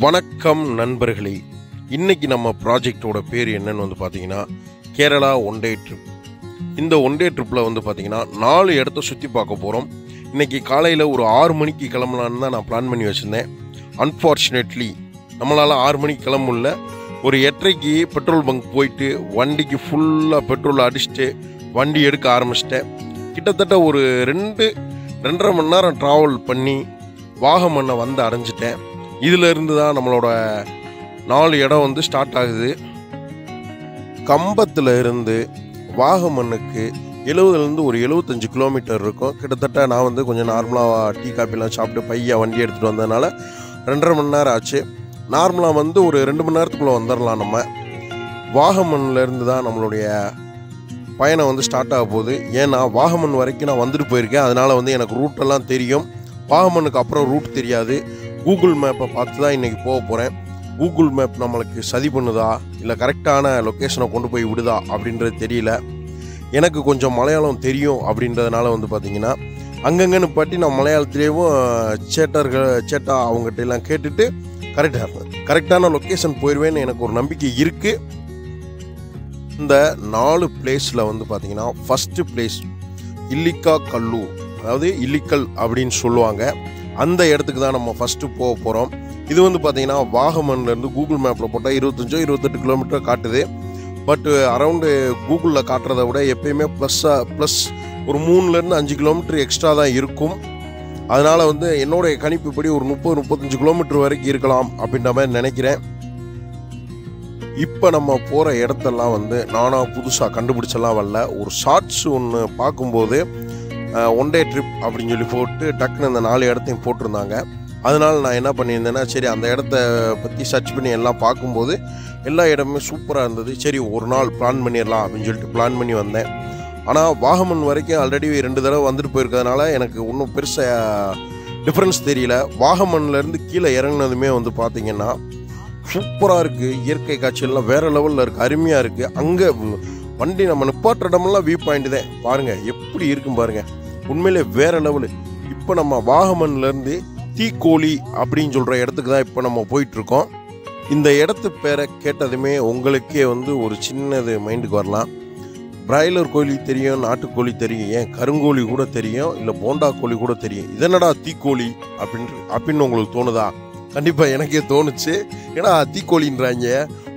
வணக்கம் நண்பர்களே. இன்னைக்கு நம்ம ப்ராஜெக்டோட பேர் என்னன்னு வந்து பார்த்தீங்கன்னா கேரளா ஒன் டே ட்ரிப். இந்த ஒன் டே ட்ரிப்பில் வந்து பார்த்தீங்கன்னா 4 இடத்த சுற்றி பார்க்க போகிறோம். இன்றைக்கி காலையில் ஒரு 6 மணிக்கு கிளம்பலான்னு தான் நான் பிளான் பண்ணி வச்சுருந்தேன். அன்ஃபார்ச்சுனேட்லி நம்மளால் 6 மணிக்கு கிளம்ப முடியல. ஒரு 8:30க்கு பெட்ரோல் பங்க் போயிட்டு வண்டிக்கு ஃபுல்லாக பெட்ரோல் அடிச்சுட்டு வண்டி எடுக்க ஆரம்பிச்சிட்டேன். கிட்டத்தட்ட ஒரு 2-2.5 மணி நேரம் ட்ராவல் பண்ணி வாகமனை வந்து அடைஞ்சிட்டேன். இதிலிருந்து தான் நம்மளோட 4 இடம் வந்து ஸ்டார்ட் ஆகுது. கம்பத்தில் இருந்து வாகமனுக்கு 70லேருந்து ஒரு 75 கிலோமீட்டர் இருக்கும். கிட்டத்தட்ட நான் வந்து கொஞ்சம் நார்மலாக டீ காப்பிலாம் சாப்பிட்டு பையன் வண்டி எடுத்துகிட்டு வந்ததுனால 2.5 மணி நேரம் ஆச்சு. நார்மலாக வந்து ஒரு 2 மணி நேரத்துக்குள்ளே வந்துடலாம். நம்ம வாகமன்லேருந்து தான் நம்மளுடைய பயணம் வந்து ஸ்டார்ட் ஆக போகுது. ஏன்னா வாகமன் வரைக்கும் நான் வந்துட்டு போயிருக்கேன். அதனால் வந்து எனக்கு ரூட்டெல்லாம் தெரியும். வாகமனுக்கு அப்புறம் ரூட் தெரியாது. கூகுள் மேப்பை பார்த்து தான் இன்றைக்கி போக போகிறேன். கூகுள் மேப் நம்மளுக்கு சதி பண்ணுதா இல்லை கரெக்டான லொக்கேஷனை கொண்டு போய் விடுதா அப்படின்றது தெரியல. எனக்கு கொஞ்சம் மலையாளம் தெரியும் அப்படின்றதுனால வந்து பார்த்திங்கன்னா அங்கங்கன்னு பாட்டி நான் மலையாளத்துலேயும் சேட்டா அவங்ககிட்ட எல்லாம் கேட்டுட்டு கரெக்டான லொக்கேஷன் போயிடுவேன்னு எனக்கு ஒரு நம்பிக்கை இருக்குது. இந்த 4 பிளேஸில் வந்து பார்த்திங்கன்னா ஃபஸ்ட்டு பிளேஸ் இல்லிக்கல் கல்லு, அதாவது இல்லிக்கல் அப்படின்னு சொல்லுவாங்க. அந்த இடத்துக்கு தான் நம்ம ஃபஸ்ட்டு போக போகிறோம். இது வந்து பார்த்திங்கன்னா வாகமன்லேருந்து கூகுள் மேப்பில் போட்டால் 25-28 கிலோமீட்டர் காட்டுது. பட் அரவுண்டு கூகுளில் காட்டுறதை விட எப்பயுமே ப்ளஸ் ஒரு 3-5 கிலோமீட்டர் எக்ஸ்ட்ரா தான் இருக்கும். அதனால் வந்து என்னுடைய கணிப்புப்படி ஒரு 30-35 கிலோமீட்டர் வரைக்கும் இருக்கலாம் அப்படின்ற மாதிரி நினைக்கிறேன். இப்போ நம்ம போகிற இடத்தெல்லாம் வந்து நானாக புதுசாக கண்டுபிடிச்செல்லாம் வரல. ஒரு ஷார்ட்ஸ் ஒன்று பார்க்கும்போது ஒன் டே ட்ரிப் அப்படின்னு சொல்லி போட்டு டக்குன்னு அந்த 4 இடத்தையும் போட்டிருந்தாங்க. அதனால் நான் என்ன பண்ணியிருந்தேன்னா, சரி அந்த இடத்த பற்றி சர்ச் பண்ணி எல்லாம் பார்க்கும்போது எல்லா இடமுமே சூப்பராக இருந்தது. சரி ஒரு நாள் பிளான் பண்ணிடலாம் அப்படின்னு சொல்லிட்டு பிளான் பண்ணி வந்தேன். ஆனால் வாகமன் வரைக்கும் ஆல்ரெடி 2 தடவை வந்துட்டு போயிருக்கிறதுனால எனக்கு ஒன்றும் பெருசாக டிஃப்ரென்ஸ் தெரியல. வாகமன்லேருந்து கீழே இறங்கினதுமே வந்து பார்த்திங்கன்னா சூப்பராக இருக்குது. இயற்கை காட்சியெல்லாம் வேறு லெவலில் இருக்குது, அருமையாக இருக்குது. அங்கே வண்டி நம்ம நிப்பாட்டுற இடமெல்லாம் வியூ பாயிண்ட் தான். பாருங்கள் எப்படி இருக்கும் பாருங்கள், உண்மையிலே வேறு லெவலு. இப்போ நம்ம வாகமன்லேருந்து தீக்கோழி அப்படின்னு சொல்கிற இடத்துக்கு தான் இப்போ நம்ம போயிட்டுருக்கோம். இந்த இடத்து பேரை கேட்டதுமே உங்களுக்கே வந்து ஒரு சின்னது மைண்டுக்கு வரலாம். பிராய்லர் கோழி தெரியும், நாட்டுக்கோழி தெரியும், ஏன் கருங்கோழி கூட தெரியும், இல்லை போண்டா கோழி கூட தெரியும். இதனடா தீக்கோழி அப்படின்னு உங்களுக்கு தோணுதா? கண்டிப்பாக எனக்கே தோணுச்சு. ஏன்னா தீக்கோழின்றாங்க,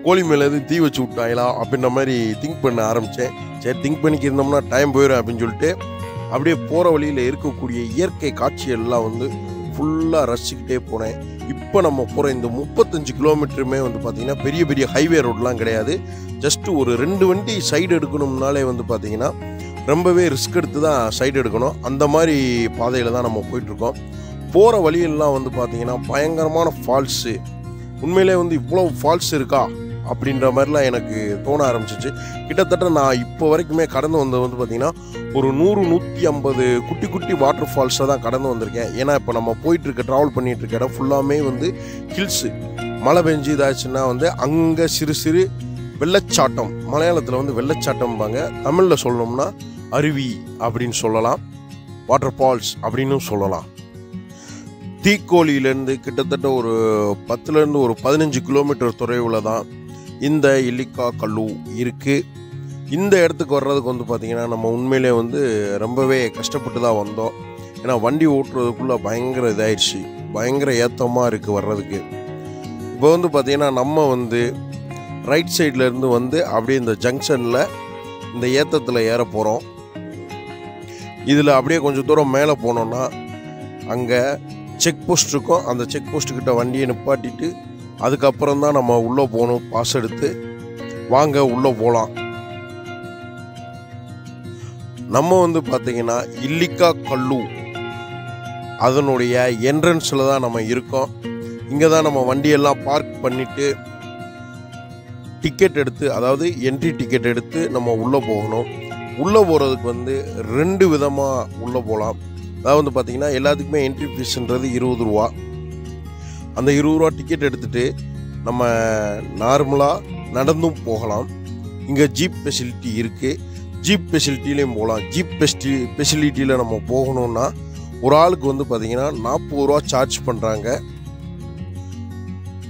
கோழி மேலே எதுவும் தீ வச்சு விட்டாங்களா அப்படின்ற மாதிரி திங்க் பண்ண ஆரம்பித்தேன். சரி திங்க் பண்ணிக்கிருந்தோம்னா டைம் போயிடும் அப்படின்னு சொல்லிட்டு அப்படியே போகிற வழியில் இருக்கக்கூடிய இயற்கை காட்சியெல்லாம் வந்து ஃபுல்லாக ரசிச்சுக்கிட்டே போனேன். இப்போ நம்ம போகிற இந்த 35 கிலோமீட்டருமே வந்து பார்த்திங்கன்னா பெரிய பெரிய ஹைவே ரோடெலாம் கிடையாது. ஜஸ்ட்டு ஒரு 2 வண்டி சைடு எடுக்கணும்னாலே வந்து பார்த்திங்கன்னா ரொம்பவே ரிஸ்க் எடுத்து தான் சைடு எடுக்கணும். அந்த மாதிரி பாதையில் தான் நம்ம போயிட்டுருக்கோம். போகிற வழியெல்லாம் வந்து பார்த்திங்கன்னா பயங்கரமான ஃபால்ஸு. உண்மையிலே வந்து இவ்வளோ ஃபால்ஸ் இருக்கா அப்படின்ற மாதிரிலாம் எனக்கு தோண ஆரம்பிச்சிச்சு. கிட்டத்தட்ட நான் இப்போ வரைக்குமே கடந்து வந்தது வந்து பார்த்திங்கன்னா ஒரு 100-150 குட்டி குட்டி வாட்டர் ஃபால்ஸை தான் கடந்து வந்திருக்கேன். ஏன்னா இப்போ நம்ம போயிட்டுருக்க ட்ராவல் பண்ணிகிட்ருக்க இடம் ஃபுல்லாமே வந்து ஹில்ஸு. மழை பெஞ்சு இதாச்சுன்னா வந்து அங்கே சிறு சிறு வெள்ளச்சாட்டம், மலையாளத்தில் வந்து வெள்ளச்சாட்டம்பாங்க, தமிழில் சொல்லணும்னா அருவி அப்படின்னு சொல்லலாம், வாட்டர் ஃபால்ஸ் அப்படின்னு சொல்லலாம். தீக்கோழியிலேருந்து கிட்டத்தட்ட ஒரு 10லேருந்து ஒரு 15 கிலோமீட்டர் தொலைவில் தான் இந்த இல்லிக்கல் கல்லு இருக்குது. இந்த இடத்துக்கு வர்றதுக்கு வந்து பார்த்திங்கன்னா நம்ம உண்மையிலே வந்து ரொம்பவே கஷ்டப்பட்டு தான் வந்தோம். ஏன்னா வண்டி ஓட்டுறதுக்குள்ளே பயங்கர இதாயிடுச்சு, பயங்கர ஏற்றமாக இருக்குது வர்றதுக்கு. இப்போ வந்து பார்த்திங்கன்னா நம்ம வந்து ரைட் சைட்லேருந்து வந்து அப்படியே இந்த ஜங்ஷனில் இந்த ஏற்றத்தில் ஏற போகிறோம். இதில் அப்படியே கொஞ்சம் தூரம் மேலே போனோன்னா அங்கே செக் போஸ்ட் இருக்கும். அந்த செக் போஸ்ட்டுக்கிட்ட வண்டியை நிப்பாட்டிட்டு அதுக்கப்புறம் தான் நம்ம உள்ளே போகணும். பாஸ் எடுத்து வாங்க உள்ளே போகலாம். நம்ம வந்து பார்த்திங்கன்னா இல்லிக்கல் கல்லு அதனுடைய என்ட்ரன்ஸில் தான் நம்ம இருக்கோம். இங்கே தான் நம்ம வண்டியெல்லாம் பார்க் பண்ணிவிட்டு டிக்கெட் எடுத்து, அதாவது என்ட்ரி டிக்கெட் எடுத்து நம்ம உள்ளே போகணும். உள்ளே போகிறதுக்கு வந்து 2 விதமாக உள்ளே போகலாம். அதாவது வந்து பார்த்திங்கன்னா எல்லாத்துக்குமே என்ட்ரி ஃபீஸ்ன்றது 20 ரூபா. அந்த 20 ரூபா டிக்கெட் எடுத்துகிட்டு நம்ம நார்மலாக நடந்தும் போகலாம். இங்கே ஜீப் ஃபெசிலிட்டி இருக்குது. ஜீப் ஃபெசிலிட்டிலையும் போகலாம். ஜீப் ஃபெசிலிட்டியில் நம்ம போகணுன்னா ஒரு ஆளுக்கு வந்து பார்த்திங்கன்னா 40 ரூபா சார்ஜ் பண்ணுறாங்க.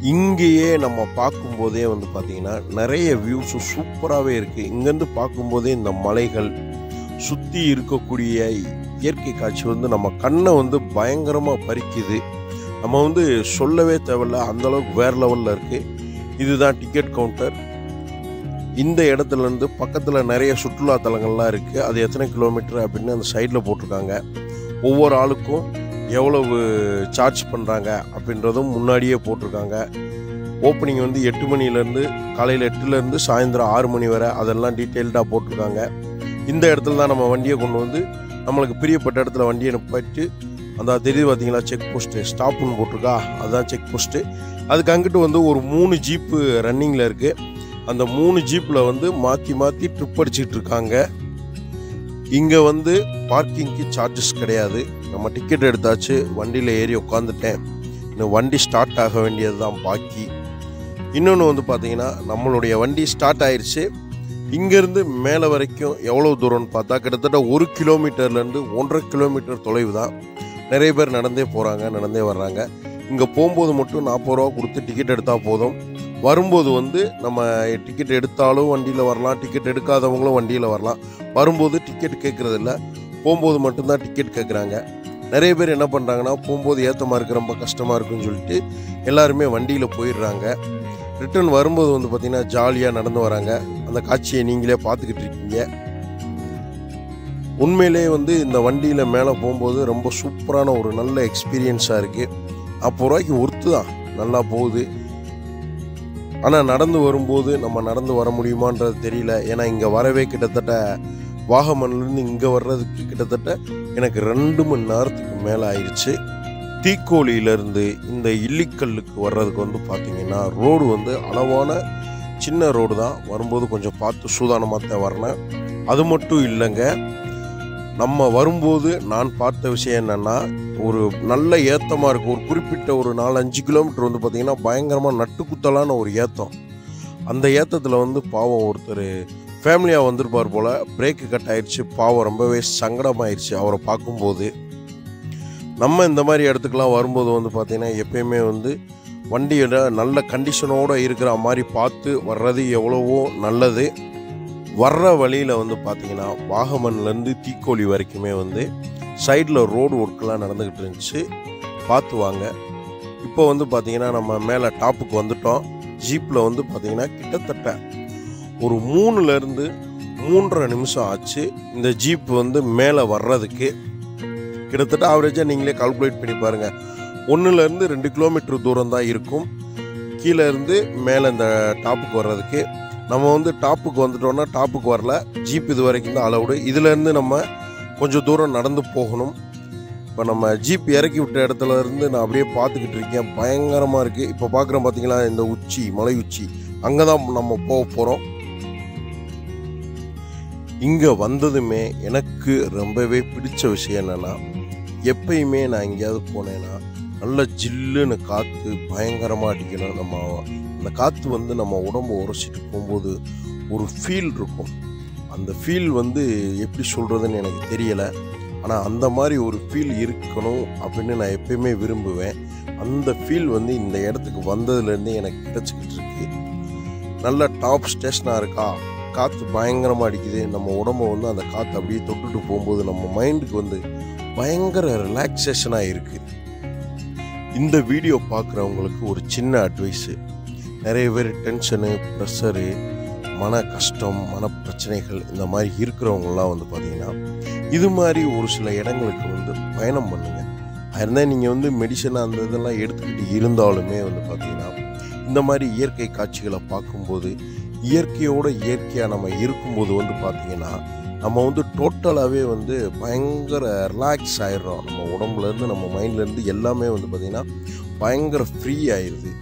இங்கேயே நம்ம பார்க்கும்போதே வந்து பார்த்திங்கன்னா நிறைய வியூஸும் சூப்பராகவே இருக்குது. இங்கேருந்து பார்க்கும்போதே இந்த மலைகள் சுற்றி இருக்கக்கூடிய இயற்கை காட்சி வந்து நம்ம கண்ணை வந்து பயங்கரமாக பறிக்குது. நம்ம வந்து சொல்லவே தேவையில்ல, அந்தளவுக்கு வேறு லெவலில் இருக்குது. இதுதான் டிக்கெட் கவுண்டர். இந்த இடத்துலேருந்து பக்கத்தில் நிறைய சுற்றுலா தலங்கள்லாம் இருக்குது. அது எத்தனை கிலோமீட்டர் அப்படின்னு அந்த சைடில் போட்டிருக்காங்க. ஒவ்வொரு ஆளுக்கும் எவ்வளவு சார்ஜ் பண்ணுறாங்க அப்படின்றதும் முன்னாடியே போட்டிருக்காங்க. ஓப்பனிங் வந்து 8 மணிலேருந்து காலையில் 8லேருந்து சாயந்தரம் 6 மணி வரை அதெல்லாம் டீட்டெயில்டாக போட்டிருக்காங்க. இந்த இடத்துல தான் நம்ம வண்டியை கொண்டு வந்து நம்மளுக்கு பிரியப்பட்ட இடத்துல வண்டியை நிப்பாட்டி அந்த தெரியுது பார்த்தீங்களா செக் போஸ்ட்டு ஸ்டாப்புன்னு போட்டிருக்கா, அதுதான் செக் போஸ்ட்டு. அதுக்கு அங்கிட்டு வந்து ஒரு 3 ஜீப்பு ரன்னிங்கில் இருக்குது. அந்த 3 ஜீப்பில் வந்து மாற்றி மாற்றி ட்ரிப் அடிச்சிட்டு இருக்காங்க. இங்கே வந்து பார்க்கிங்க்கு சார்ஜஸ் கிடையாது. நம்ம டிக்கெட் எடுத்தாச்சு, வண்டியில் ஏறி உட்காந்துட்டேன். இன்னும் வண்டி ஸ்டார்ட் ஆக வேண்டியது தான் பாக்கி. இன்னொன்று வந்து பார்த்தீங்கன்னா நம்மளுடைய வண்டி ஸ்டார்ட் ஆயிடுச்சு. இங்கேருந்து மேலே வரைக்கும் எவ்வளோ தூரம்னு பார்த்தா கிட்டத்தட்ட 1 கிலோமீட்டர்லேருந்து 1.5 கிலோமீட்டர் தொலைவு தான். நிறைய பேர் நடந்தே போகிறாங்க, நடந்தே வர்றாங்க. இங்கே போகும்போது மட்டும் 40 ரூபா கொடுத்து டிக்கெட் எடுத்தால் போதும். வரும்போது வந்து நம்ம டிக்கெட் எடுத்தாலும் வண்டியில் வரலாம், டிக்கெட் எடுக்காதவங்களும் வண்டியில் வரலாம். வரும்போது டிக்கெட் கேட்குறதில்ல, போகும்போது மட்டும்தான் டிக்கெட் கேட்குறாங்க. நிறைய பேர் என்ன பண்ணுறாங்கன்னா போகும்போது ஏற்றமாக இருக்குது, ரொம்ப கஷ்டமாக இருக்குன்னு சொல்லிட்டு எல்லாருமே வண்டியில் போயிடுறாங்க. ரிட்டர்ன் வரும்போது வந்து பார்த்திங்கன்னா ஜாலியாக நடந்து வராங்க. அந்த காட்சியை நீங்களே பார்த்துக்கிட்டு இருக்கீங்க. உண்மையிலே வந்து இந்த வண்டியில் மேலே போகும்போது ரொம்ப சூப்பரான ஒரு நல்ல எக்ஸ்பீரியன்ஸாக இருக்குது. 40 ரூபாய்க்கு ஒர்த்து தான், நல்லா போகுது. ஆனால் நடந்து வரும்போது நம்ம நடந்து வர முடியுமான்றது தெரியல. ஏன்னா இங்கே வரவே கிட்டத்தட்ட வாகமன்லேருந்து இங்கே வர்றதுக்கு கிட்டத்தட்ட எனக்கு 2 மணி நேரத்துக்கு மேலே ஆயிடுச்சு. தீக்கோழியிலேருந்து இந்த இல்லிக்கல்லுக்கு வர்றதுக்கு வந்து பார்த்திங்கன்னா ரோடு வந்து அளவான சின்ன ரோடு தான். வரும்போது கொஞ்சம் பார்த்து சூதானமாக தான் வரணும். அது மட்டும் இல்லைங்க, நம்ம வரும்போது நான் பார்த்த விஷயம் என்னென்னா ஒரு நல்ல ஏற்றமாக இருக்குது. ஒரு குறிப்பிட்ட ஒரு 4-5 கிலோமீட்டர் வந்து பார்த்திங்கன்னா பயங்கரமாக நட்டுக்குத்தலான ஒரு ஏற்றம். அந்த ஏற்றத்தில் வந்து பாவம் ஒருத்தர் ஃபேமிலியாக வந்திருப்பார் போல், பிரேக்கு கட் ஆயிடுச்சு. பாவம் ரொம்பவே சங்கடமாயிடுச்சு அவரை பார்க்கும்போது. நம்ம இந்த மாதிரி இடத்துக்கெலாம் வரும்போது வந்து பார்த்திங்கன்னா எப்பயுமே வந்து வண்டியில் நல்ல கண்டிஷனோடு இருக்கிற மாதிரி பார்த்து வர்றது எவ்வளவோ நல்லது. வர்ற வழியில் வந்து பார்த்திங்கன்னா வாகமன்லேருந்து தீக்கோழி வரைக்குமே வந்து சைடில் ரோடு ஒர்க்கெலாம் நடந்துக்கிட்டு இருந்துச்சு, பார்த்து வாங்க. இப்போ வந்து பார்த்திங்கன்னா நம்ம மேலே டாப்புக்கு வந்துட்டோம். ஜீப்பில் வந்து பார்த்திங்கன்னா கிட்டத்தட்ட ஒரு 3லேருந்து 3.5 நிமிஷம் ஆச்சு இந்த ஜீப் வந்து மேலே வர்றதுக்கு. கிட்டத்தட்ட ஆவரேஜாக நீங்களே கால்குலேட் பண்ணி பாருங்கள், 1லேருந்து 2 கிலோமீட்டர் தூரம் தான் இருக்கும் கீழே இருந்து மேலே இந்த டாப்புக்கு வர்றதுக்கு. நம்ம வந்து டாப்புக்கு வந்துட்டோன்னா டாப்புக்கு வரல, ஜீப் இது வரைக்கும் தான் அலவுடு. இதுலேருந்து நம்ம கொஞ்சம் தூரம் நடந்து போகணும். இப்போ நம்ம ஜீப் இறக்கி விட்ட இடத்துல இருந்து நான் அப்படியே பார்த்துக்கிட்டு இருக்கேன், பயங்கரமாக இருக்குது. இப்போ பார்க்குறோம் பார்த்தீங்களா இந்த உச்சி, மலை உச்சி, அங்கே தான் நம்ம போக போகிறோம். இங்கே வந்ததுமே எனக்கு ரொம்பவே பிடிச்ச விஷயம் என்னென்னா, எப்பயுமே நான் எங்கேயாவது போனேன்னா நல்ல ஜில்லுன்னு காற்று பயங்கரமாக அடிக்கணும். நம்ம அந்த காற்று வந்து நம்ம உடம்பு உரைச்சிட்டு போகும்போது ஒரு ஃபீல் இருக்கும். அந்த ஃபீல் வந்து எப்படி சொல்கிறதுன்னு எனக்கு தெரியலை. ஆனால் அந்த மாதிரி ஒரு ஃபீல் இருக்கணும் அப்படின்னு நான் எப்பயுமே விரும்புவேன். அந்த ஃபீல் வந்து இந்த இடத்துக்கு வந்ததுலேருந்து எனக்கு கிடச்சிக்கிட்டு இருக்கு. நல்ல டாப் ஸ்டேஷனாக இருக்கா, காற்று பயங்கரமாக அடிக்குது. நம்ம உடம்பை வந்து அந்த காற்று அப்படியே தொட்டுட்டு போகும்போது நம்ம மைண்டுக்கு வந்து பயங்கர ரிலாக்ஸேஷனாக இருக்குது. இந்த வீடியோ பார்க்குறவங்களுக்கு ஒரு சின்ன அட்வைஸு, நிறைய பேர் டென்ஷனு, ப்ரெஷரு, மன கஷ்டம், மன பிரச்சனைகள் இந்த மாதிரி இருக்கிறவங்களாம் வந்து பார்த்திங்கன்னா இது மாதிரி ஒரு சில இடங்களுக்கு வந்து பயணம் பண்ணுங்கள். அதுதான் நீங்கள் வந்து மெடிசனாக அந்த இதெல்லாம் எடுத்துக்கிட்டு இருந்தாலுமே வந்து பார்த்திங்கன்னா இந்த மாதிரி இயற்கை காட்சிகளை பார்க்கும்போது, இயற்கையோடு இயற்கையாக நம்ம இருக்கும்போது வந்து பார்த்திங்கன்னா நம்ம வந்து டோட்டலாகவே வந்து பயங்கர ரிலாக்ஸ் ஆகிடுறோம். நம்ம உடம்புலேருந்து நம்ம மைண்ட்லேருந்து எல்லாமே வந்து பார்த்திங்கன்னா பயங்கர ஃப்ரீ ஆயிடுது.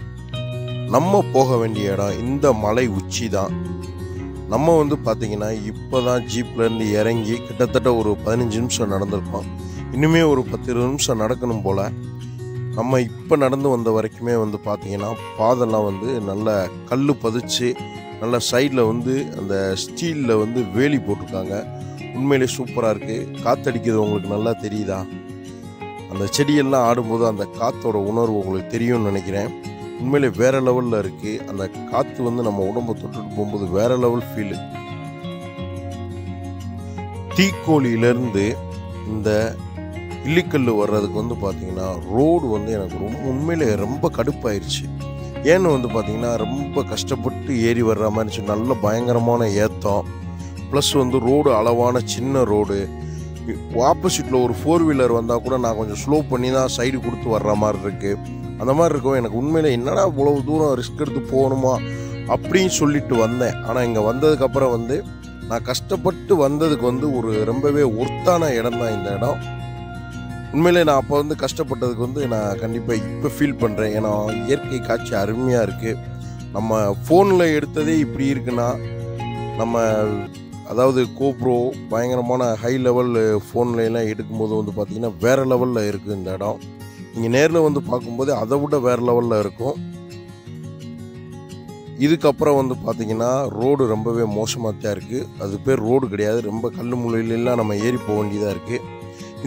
நம்ம போக வேண்டிய இடம் இந்த மலை உச்சி தான். நம்ம வந்து பார்த்திங்கன்னா இப்போ தான் ஜீப்லேருந்து இறங்கி கிட்டத்தட்ட ஒரு 15 நிமிஷம் நடந்திருக்கோம். இன்னுமே ஒரு 10-20 நிமிஷம் நடக்கணும் போல். நம்ம இப்போ நடந்து வந்த வரைக்குமே வந்து பார்த்திங்கன்னா பாதெல்லாம் வந்து நல்ல கல் பதிச்சு நல்ல சைடில் வந்து அந்த ஸ்டீலில் வந்து வேலி போட்டிருக்காங்க. உண்மையிலே சூப்பராக இருக்குது. காற்றடிக்கிறது உங்களுக்கு நல்லா தெரியுதா? அந்த செடியெல்லாம் ஆடும்போது அந்த காற்றோட உணர்வு உங்களுக்கு தெரியும்னு நினைக்கிறேன். உண்மையிலே வேறு லெவலில் இருக்குது. அந்த காற்று வந்து நம்ம உடம்பை தொட்டுட்டு போகும்போது வேறு லெவல் ஃபீலு. தீக்கோழியிலேருந்து இந்த இல்லிக்கல் வர்றதுக்கு வந்து பார்த்திங்கன்னா ரோடு வந்து எனக்கு உண்மையிலே ரொம்ப கடுப்பாயிருச்சு. ஏன்னு வந்து பார்த்திங்கன்னா ரொம்ப கஷ்டப்பட்டு ஏறி வர்ற மாதிரி இருந்துச்சு. நல்ல பயங்கரமான ஏற்றம், ப்ளஸ் வந்து ரோடு அளவான சின்ன ரோடு. ஆப்போசிட்டில் ஒரு 4 வீலர் வந்தால் கூட நான் கொஞ்சம் ஸ்லோ பண்ணி தான் சைடு கொடுத்து வர்ற மாதிரி இருக்குது. அந்த மாதிரி இருக்கும். எனக்கு உண்மையில் என்னடா இவ்வளவு தூரம் ரிஸ்க் எடுத்து போகணுமா அப்படின்னு சொல்லிட்டு வந்தேன். ஆனால் இங்கே வந்ததுக்கப்புறம் வந்து நான் கஷ்டப்பட்டு வந்ததுக்கு வந்து ஒரு ரொம்பவே ஒர்த்தான இடம் தான் இந்த இடம். உண்மையிலே நான் அப்போ வந்து கஷ்டப்பட்டதுக்கு வந்து நான் கண்டிப்பாக இப்போ ஃபீல் பண்ணுறேன். ஏன்னா இயற்கை காட்சி அருமையாக இருக்குது. நம்ம ஃபோனில் எடுத்ததே இப்படி இருக்குன்னா, நம்ம அதாவது கோப்ரோ பயங்கரமான ஹை லெவல் ஃபோன்லாம் எடுக்கும்போது வந்து பார்த்திங்கன்னா வேறு லெவலில் இருக்குது இந்த இடம். நீங்கள் நேரில் வந்து பார்க்கும்போது அதை விட வேறு லெவலில் இருக்கும். இதுக்கப்புறம் வந்து பார்த்திங்கன்னா ரோடு ரொம்பவே மோசமாக தான் இருக்குது. அது பேர் ரோடு கிடையாது, ரொம்ப கல் முள்ளையிலெல்லாம் நம்ம ஏறி போக வேண்டியதாக இருக்குது.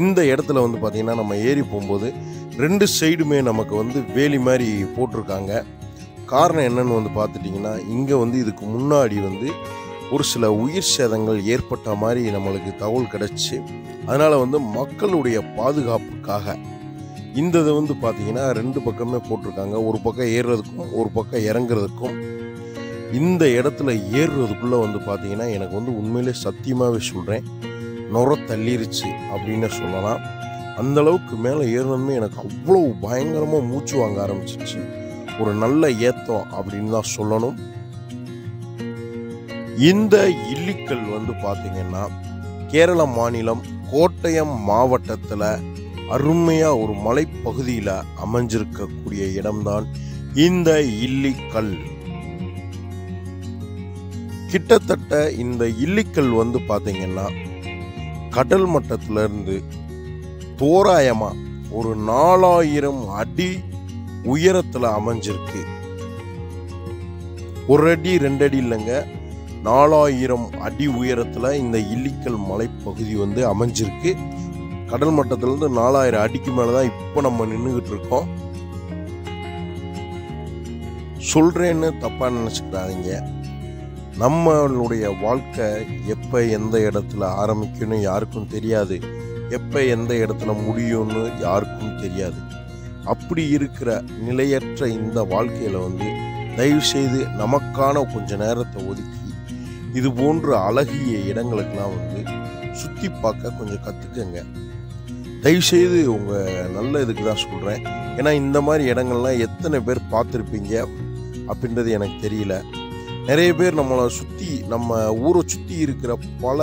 இந்த இடத்துல வந்து பார்த்திங்கன்னா நம்ம ஏறி போகும்போது 2 சைடுமே நமக்கு வந்து வேலி மாதிரி போட்டிருக்காங்க. காரணம் என்னன்னு வந்து பார்த்துட்டிங்கன்னா, இங்கே வந்து இதுக்கு முன்னாடி வந்து ஒரு சில உயிர் சேதங்கள் ஏற்பட்ட மாதிரி நம்மளுக்கு தகவல் கிடச்சி, அதனால் வந்து மக்களுடைய பாதுகாப்புக்காக இந்த இதை வந்து பார்த்திங்கன்னா 2 பக்கமே போட்டிருக்காங்க. ஒரு பக்கம் ஏறுறதுக்கும் ஒரு பக்கம் இறங்குறதுக்கும். இந்த இடத்துல ஏறுறதுக்குள்ளே வந்து பார்த்திங்கன்னா எனக்கு வந்து உண்மையிலே சத்தியமாகவே சொல்கிறேன், நுர தள்ளிருச்சு அப்படின்னு சொல்லலாம். அந்தளவுக்கு மேலே ஏறணுமே எனக்கு அவ்வளோ பயங்கரமாக மூச்சு வாங்க ஆரம்பிச்சிச்சு. ஒரு நல்ல ஏத்தம் அப்படின்னு தான் சொல்லணும். இந்த இல்லிக்கல் வந்து பார்த்திங்கன்னா கேரள மாநிலம் கோட்டயம் மாவட்டத்தில் அருமையாக ஒரு மலைப்பகுதியில் அமைஞ்சிருக்கக்கூடிய இடம்தான் இந்த இல்லிக்கல். கிட்டத்தட்ட இந்த இல்லிக்கல் வந்து பார்த்திங்கன்னா கடல் மட்டத்திலிருந்து தோராயமாக ஒரு 4000 அடி உயரத்தில் அமைஞ்சிருக்கு. 1 அடி 2 அடி இல்லைங்க, 4000 அடி உயரத்தில் இந்த இல்லிக்கல் மலைப்பகுதி வந்து அமைஞ்சிருக்கு. கடல் மட்டத்திலிருந்து 4000 அடிக்கு மேலே தான் இப்போ நம்ம நின்றுக்கிட்டு இருக்கோம். சொல்கிறேன்னு தப்பாக நினச்சிக்கிறாதீங்க. நம்மளுடைய வாழ்க்கை எப்போ எந்த இடத்துல ஆரம்பிக்கும்னு யாருக்கும் தெரியாது, எப்போ எந்த இடத்துல முடியும்னு யாருக்கும் தெரியாது. அப்படி இருக்கிற நிலையற்ற இந்த வாழ்க்கையில் வந்து தயவுசெய்து நமக்கான கொஞ்ச நேரத்தை ஒதுக்கி இது போன்ற அழகிய இடங்களுக்கெல்லாம் வந்து சுற்றி பார்க்க கொஞ்சம் கற்றுக்கங்க. தயவுசெய்து உங்கள் நல்ல இதுக்கு தான் சொல்கிறேன். ஏன்னா இந்த மாதிரி இடங்கள்லாம் எத்தனை பேர் பார்த்துருப்பீங்க அப்படின்றது எனக்கு தெரியல. நிறைய பேர் நம்மளை சுற்றி, நம்ம ஊரை சுற்றி இருக்கிற பல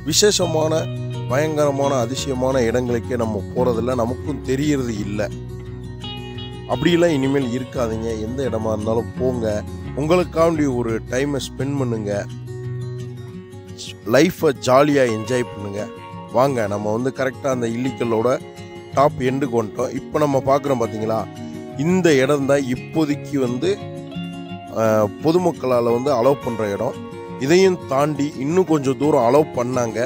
விசேஷமான பயங்கரமான அதிசயமான இடங்களுக்கே நம்ம போகிறதில்ல, நமக்கும் தெரியறது இல்லை. அப்படிலாம் இனிமேல் இருக்காதீங்க. எந்த இடமா இருந்தாலும் போங்க, உங்களுக்காண்டி ஒரு டைமை ஸ்பெண்ட் பண்ணுங்க, லைஃப்பை ஜாலியாக என்ஜாய் பண்ணுங்க. வாங்க, நம்ம வந்து கரெக்டாக அந்த இல்லிக்கல்லோட டாப் எண்டுக்கு வந்துட்டோம். இப்போ நம்ம பார்க்குறோம் பார்த்தீங்களா, இந்த இடம் தான் இப்போதைக்கு வந்து பொதுமக்களால் வந்து அலோவ் பண்ணுற இடம். இதையும் தாண்டி இன்னும் கொஞ்சம் தூரம் அலோவ் பண்ணாங்க.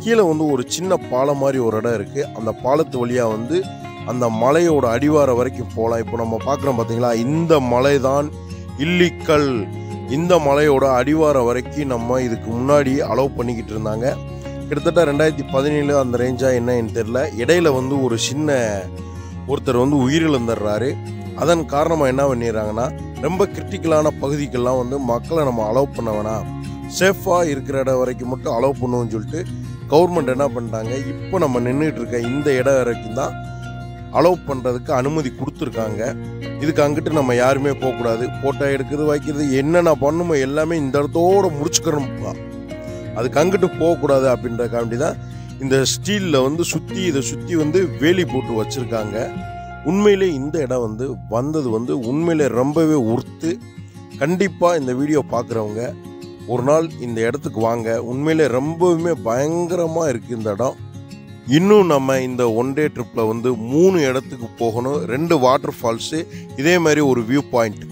கீழே வந்து ஒரு சின்ன பாலம் மாதிரி ஒரு இடம் இருக்குது. அந்த பாலத்து வழியாக வந்து அந்த மலையோட அடிவாரம் வரைக்கும் போகலாம். இப்போ நம்ம பார்க்குறோம் பார்த்தீங்களா, இந்த மலை தான் இல்லிக்கல். இந்த மலையோட அடிவாரம் வரைக்கும் நம்ம இதுக்கு முன்னாடி அலோவ் பண்ணிக்கிட்டு இருந்தாங்க. கிட்டத்தட்ட 2017 அந்த ரேஞ்சாக என்னன்னு தெரில. இடையில வந்து ஒரு சின்ன ஒருத்தர் வந்து உயிரிழந்துடுறாரு. அதன் காரணமாக என்ன பண்ணிடுறாங்கன்னா, ரொம்ப கிரிட்டிக்கலான பகுதிக்கெல்லாம் வந்து மக்களை நம்ம அலோவ் பண்ண வேணாம், சேஃபாக இருக்கிற இடம் வரைக்கும் மட்டும் அலோவ் பண்ணுவோம்னு சொல்லிட்டு கவர்மெண்ட் என்ன பண்ணிட்டாங்க, இப்போ நம்ம நின்றுட்டு இருக்க இந்த இடம் வரைக்கும் தான் அலோவ் பண்ணுறதுக்கு அனுமதி கொடுத்துருக்காங்க. இதுக்கு அங்கிட்டு நம்ம யாருமே போகக்கூடாது. ஃபோட்டோ எடுக்கிறது, வைக்கிறது, என்னென்ன பண்ணுமோ எல்லாமே இந்த இடத்தோடு முடிச்சுக்கிறோம்ப்பா. அதுக்கு அங்கிட்டு போகக்கூடாது அப்படின்றக்காண்டி தான் இந்த ஸ்டீலில் வந்து இதை சுற்றி வந்து வேலி போட்டு வச்சுருக்காங்க. உண்மையிலே இந்த இடம் வந்து வந்தது வந்து உண்மையிலே ரொம்பவே ஒர்த்து. கண்டிப்பாக இந்த வீடியோ பார்க்குறவங்க ஒரு நாள் இந்த இடத்துக்கு வாங்க. உண்மையிலே ரொம்பவுமே பயங்கரமாக இருக்குது இந்த இடம். இன்னும் நம்ம இந்த 1 டே ட்ரிப்பில் வந்து 3 இடத்துக்கு போகணும். 2 வாட்டர் ஃபால்ஸு, இதே மாதிரி ஒரு வியூ பாயிண்ட்.